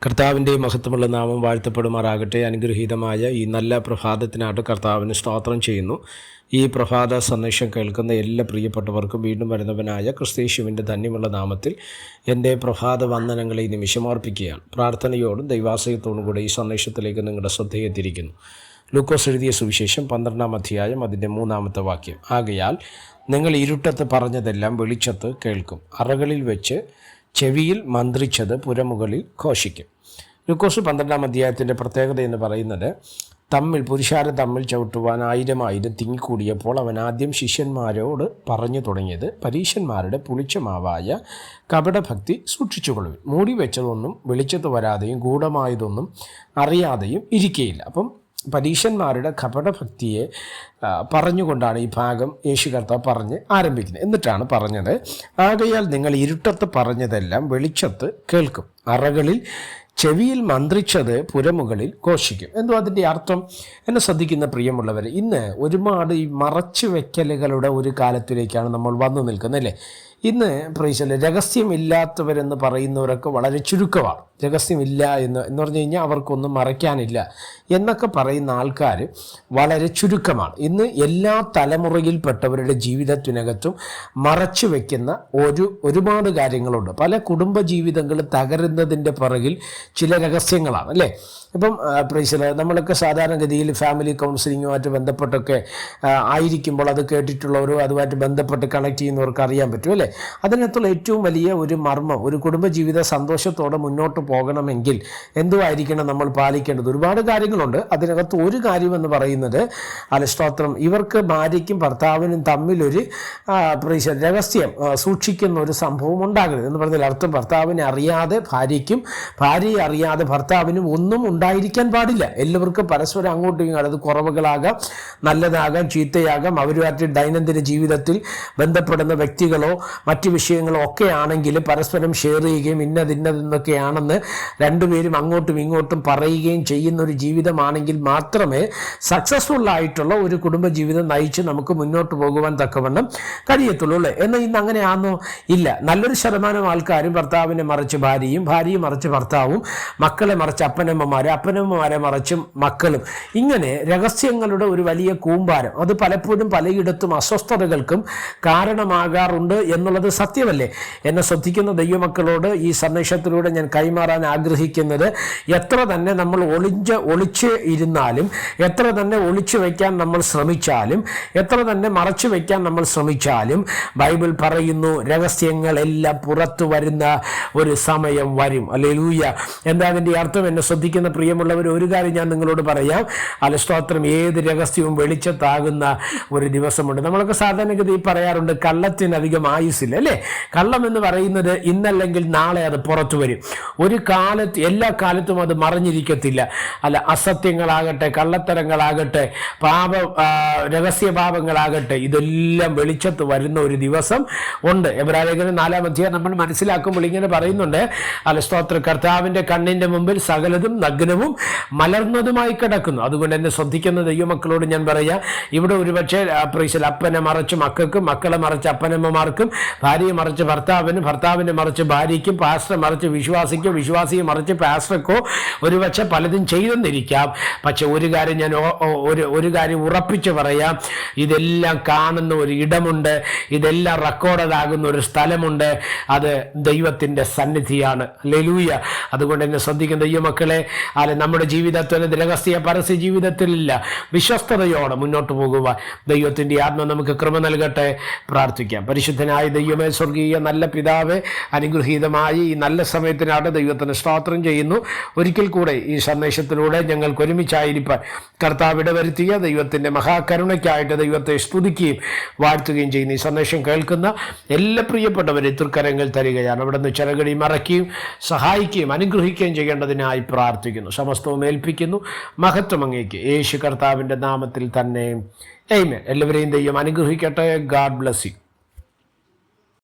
കർത്താവിൻ്റെ മഹത്വമുള്ള നാമം വാഴ്ത്തപ്പെടുമാറാകട്ടെ. അനുഗ്രഹീതമായ ഈ നല്ല പ്രഭാതത്തിനായിട്ട് കർത്താവിന് സ്തോത്രം ചെയ്യുന്നു. ഈ പ്രഭാത സന്ദേശം കേൾക്കുന്ന എല്ലാ പ്രിയപ്പെട്ടവർക്കും വീണ്ടും വരുന്നവനായ ക്രിസ്തയേശുവിൻ്റെ ധന്യമുള്ള നാമത്തിൽ എൻ്റെ പ്രഭാത വന്ദനങ്ങളെ ഈ നിമിഷം അർപ്പിക്കുകയാണ്. പ്രാർത്ഥനയോടും ദൈവാശ്രയത്തോടും കൂടെ ഈ സന്ദേശത്തിലേക്ക് നിങ്ങളുടെ ശ്രദ്ധയെ തിരിക്കുന്നു. ലൂക്കോസ് എഴുതിയ സുവിശേഷം 12-ാം അധ്യായം അതിൻ്റെ 3-ാമത്തെ വാക്യം. ആകയാൽ നിങ്ങൾ ഇരുട്ടത്ത് പറഞ്ഞതെല്ലാം വെളിച്ചത്ത് കേൾക്കും, അറകളിൽ വെച്ച് ചെവിയിൽ മന്ത്രിച്ചത് പുരമുകളിൽ ഘോഷിക്കും. ലൂക്കോസ് 12-ാം അധ്യായത്തിൻ്റെ പ്രത്യേകത എന്ന് പറയുന്നത്, പുരുഷാരം തമ്മിൽ ചവിട്ടുവാൻ 1000 തിങ്ങിക്കൂടിയപ്പോൾ അവൻ ആദ്യം ശിഷ്യന്മാരോട് പറഞ്ഞു തുടങ്ങിയത്, പരീശന്മാരുടെ പുളിച്ചമാവായ കപടഭക്തി സൂക്ഷിച്ചുകൊള്ളുവിൻ. മൂടി വെച്ചതൊന്നും വെളിച്ചത്ത് വരാതെയും ഗൂഢമായതൊന്നും അറിയാതെയും ഇരിക്കുകയില്ല. അപ്പം പരീശന്മാരുടെ കപടഭക്തിയെ പറഞ്ഞുകൊണ്ടാണ് ഈ ഭാഗം യേശു കർത്താവ് പറഞ്ഞ് ആരംഭിക്കുന്നത്. എന്നിട്ടാണ് പറഞ്ഞത്, ആകയാൽ നിങ്ങൾ ഇരുട്ടത്ത് പറഞ്ഞതെല്ലാം വെളിച്ചത്ത് കേൾക്കും, അറകളിൽ ചെവിയിൽ മന്ത്രിച്ചത് പുരമുകളിൽ ഘോഷിക്കും. എന്തോ അതിൻ്റെ അർത്ഥം എന്നെ ശ്രദ്ധിക്കുന്ന പ്രിയമുള്ളവർ, ഇന്ന് ഒരുപാട് ഈ മറച്ചു വെക്കലുകളുടെ ഒരു കാലത്തിലേക്കാണ് നമ്മൾ വന്നു നിൽക്കുന്നത്, അല്ലേ? ഇന്ന് രഹസ്യമില്ലാത്തവരെന്ന് പറയുന്നവരൊക്കെ വളരെ ചുരുക്കമാണ്. രഹസ്യമില്ല എന്ന് പറഞ്ഞു കഴിഞ്ഞാൽ അവർക്കൊന്നും മറയ്ക്കാനില്ല എന്നൊക്കെ പറയുന്ന ആൾക്കാർ വളരെ ചുരുക്കമാണ്. ഇന്ന് എല്ലാ തലമുറയിൽപ്പെട്ടവരുടെ ജീവിതത്തിനകത്തും മറച്ചു വയ്ക്കുന്ന ഒരുപാട് കാര്യങ്ങളുണ്ട്. പല കുടുംബ ജീവിതങ്ങൾ തകരുന്നതിൻ്റെ പുറകിൽ ചില രഹസ്യങ്ങളാണ്, അല്ലേ? ഇപ്പം നമ്മളൊക്കെ സാധാരണഗതിയിൽ ഫാമിലി കൗൺസിലിങ്ങുമായിട്ട് ബന്ധപ്പെട്ടൊക്കെ ആയിരിക്കുമ്പോൾ അത് കേട്ടിട്ടുള്ളവരോ അതുമായിട്ട് ബന്ധപ്പെട്ട് കണക്ട് ചെയ്യുന്നവർക്ക് അറിയാൻ പറ്റും, അല്ലേ? അതിനകത്തുള്ള ഏറ്റവും വലിയ ഒരു മർമ്മം, ഒരു കുടുംബജീവിത സന്തോഷത്തോടെ മുന്നോട്ട് പോകണമെങ്കിൽ എന്തുമായിരിക്കണം നമ്മൾ പാലിക്കേണ്ടത്? ഒരുപാട് കാര്യങ്ങളുണ്ട്. അതിനകത്ത് ഒരു കാര്യമെന്ന് പറയുന്നത്, സ്തോത്രം, ഇവർക്ക് ഭാര്യയ്ക്കും ഭർത്താവിനും തമ്മിലൊരു രഹസ്യം സൂക്ഷിക്കുന്ന ഒരു സംഭവം ഉണ്ടാകരുത് എന്ന് പറഞ്ഞാൽ അർത്ഥം, ഭർത്താവിനെ അറിയാതെ ഭാര്യയ്ക്കും ഭാര്യയെ അറിയാതെ ഭർത്താവിനും ഒന്നും ഉണ്ടായിരിക്കാൻ പാടില്ല. എല്ലാവർക്കും പരസ്പരം അങ്ങോട്ടും ഇങ്ങോട്ടും, അത് കുറവുകളാകാം, നല്ലതാകാം, ചീത്തയാകാം, അവരുമായിട്ട് ദൈനംദിന ജീവിതത്തിൽ ബന്ധപ്പെടുന്ന വ്യക്തികളോ മറ്റു വിഷയങ്ങളോ ഒക്കെ ആണെങ്കിൽ പരസ്പരം ഷെയർ ചെയ്യുകയും ഇന്നതെന്നൊക്കെയാണെന്ന് രണ്ടുപേരും അങ്ങോട്ടും ഇങ്ങോട്ടും പറയുകയും ചെയ്യുന്ന ഒരു ജീവിതമാണെങ്കിൽ മാത്രമേ സക്സസ്ഫുൾ ആയിട്ടുള്ള ഒരു കുടുംബജീവിതം നയിച്ച് നമുക്ക് മുന്നോട്ട് പോകുവാൻ തക്കവണ്ണം കഴിയത്തുള്ളൂ, അല്ലേ? എന്നാൽ ഇന്ന് അങ്ങനെയാണോ? ഇല്ല. നല്ലൊരു ശതമാനം ആൾക്കാരും ഭർത്താവിനെ മറിച്ച് ഭാര്യയും, ഭാര്യയെ മറിച്ച് ഭർത്താവും, മക്കളെ മറിച്ച് അപ്പനമ്മമാരെ മറിച്ചും മക്കളും, ഇങ്ങനെ രഹസ്യങ്ങളുടെ ഒരു വലിയ കൂമ്പാരം. അത് പലപ്പോഴും പലയിടത്തും അസ്വസ്ഥതകൾക്കും കാരണമാകാറുണ്ട് എന്നുള്ളത് സത്യമല്ലേ? എന്നെ ശ്രദ്ധിക്കുന്ന ദൈവമക്കളോട് ഈ സന്ദേശത്തിലൂടെ ഞാൻ കൈമാറാൻ ആഗ്രഹിക്കുന്നത്, എത്ര തന്നെ നമ്മൾ ഒളിച്ച് ഇരുന്നാലും, എത്ര തന്നെ ഒളിച്ചു വയ്ക്കാൻ നമ്മൾ ശ്രമിച്ചാലും, എത്ര തന്നെ മറച്ചു വയ്ക്കാൻ നമ്മൾ ശ്രമിച്ചാലും, ബൈബിൾ പറയുന്നു, രഹസ്യങ്ങളെല്ലാം പുറത്തു വരുന്ന ഒരു സമയം വരും. ഹല്ലേലൂയ. എന്താ അതിൻ്റെ അർത്ഥം? എന്നെ ശ്രദ്ധിക്കുന്ന പ്രിയമുള്ളവർ, ഒരു കാര്യം ഞാൻ നിങ്ങളോട് പറയാം. സ്തോത്രം, ഏത് രഹസ്യവും വെളിച്ചത്താകുന്ന ഒരു ദിവസമുണ്ട്. നമ്മളൊക്കെ സാധാരണഗതി പറയാറുണ്ട്, കള്ളത്തിനധികം ആയുസില്ല, അല്ലേ? കള്ളം എന്ന് പറയുന്നത് ഇന്നല്ലെങ്കിൽ നാളെ അത് പുറത്തു വരും. ഒരു കാലത്ത്, എല്ലാ കാലത്തും അത് മറഞ്ഞിരിക്കത്തില്ല, അല്ല? അസത്യങ്ങളാകട്ടെ, കള്ളത്തരങ്ങളാകട്ടെ, രഹസ്യഭാവങ്ങളാകട്ടെ, ഇതെല്ലാം വെളിച്ചത്ത് വരുന്ന ഒരു ദിവസം ഉണ്ട്. എബ്രായലേഖനം 4-ാം അധ്യായം നമ്മൾ മനസ്സിലാക്കുമ്പോൾ ഇങ്ങനെ പറയുന്നുണ്ട്, സ്തോത്ര, കർത്താവിൻ്റെ കണ്ണിൻ്റെ മുമ്പിൽ സകലതും നഗ്നവും മലർന്നതുമായി കിടക്കുന്നു. അതുകൊണ്ട് എന്നെ ശ്രദ്ധിക്കുന്ന ദൈവമക്കളോട് ഞാൻ പറയാം, ഇവിടെ ഒരുപക്ഷെ അപ്പനെ മറിച്ച് മക്കൾക്കും, മക്കളെ മറിച്ച് അപ്പനമ്മമാർക്കും, ഭാര്യയെ മറിച്ച് ഭർത്താവിനും, ഭർത്താവിനെ മറിച്ച് ഭാര്യയ്ക്കും, പാസ്റ്ററെ മറിച്ച് വിശ്വാസിക്കോ, വിശ്വാസിയെ മറിച്ച് പാസ്റ്റർക്കോ ഒരുപക്ഷെ പലതും ചെയ്തെന്നിരിക്കാം. പക്ഷെ ഒരു കാര്യം ഞാൻ ഉറപ്പിച്ച് പറയാം, ഇതെല്ലാം കാണുന്ന ഒരു ഇടമുണ്ട്, ഇതെല്ലാം റെക്കോർഡാകുന്ന ഒരു സ്ഥലമുണ്ട്. അത് ദൈവത്തിൻ്റെ സന്നിധിയാണ്. ഹല്ലേലൂയ. അതുകൊണ്ട് എന്നെ ശ്രദ്ധിക്കുന്ന ദൈവമക്കളെ, നമ്മുടെ ജീവിതത്തിൽ രഹസ്യ പരസ്യ ജീവിതത്തിലില്ല, വിശ്വസ്തയോടെ മുന്നോട്ട് പോകുവാൻ ദൈവത്തിൻ്റെ ആത്മ നമുക്ക് കൃപ നൽകട്ടെ. പ്രാർത്ഥിക്കാം. പരിശുദ്ധനായ ദൈവമേ, സ്വർഗീയ നല്ല പിതാവേ, അനുഗ്രഹീതമായി ഈ നല്ല സമയത്തിനാണ് ദൈവത്തിന് സ്തോത്രം ചെയ്യുന്നു. ഒരിക്കൽ കൂടെ ഈ സന്ദേശത്തിലൂടെ ഞങ്ങൾക്ക് ഒരുമിച്ചായിരിക്കാൻ കർത്താവ് ഇടവരുത്തിയ ദൈവത്തിൻ്റെ മഹാകരുണയ്ക്കായിട്ട് ദൈവത്തെ സ്തുതിക്കുകയും വാഴ്ത്തുകയും ചെയ്യുന്നു. ഈ സന്ദേശം കേൾക്കുന്ന എല്ലാ പ്രിയപ്പെട്ടവരെ തൃക്കരങ്ങൾ തരികയാണ്. അവിടെ നിന്ന് ചിറകടി മറയ്ക്കുകയും സഹായിക്കുകയും അനുഗ്രഹിക്കുകയും ചെയ്യേണ്ടതിനായി പ്രാർത്ഥിക്കുന്നു. സമസ്തവും ഏൽപ്പിക്കുന്നു. മഹത്വം അങ്ങേക്ക് യേശു കർത്താവിൻ്റെ നാമത്തിൽ തന്നെ. ആമേൻ. എല്ലാവരെയും ദൈവം അനുഗ്രഹിക്കട്ടെ. God bless you.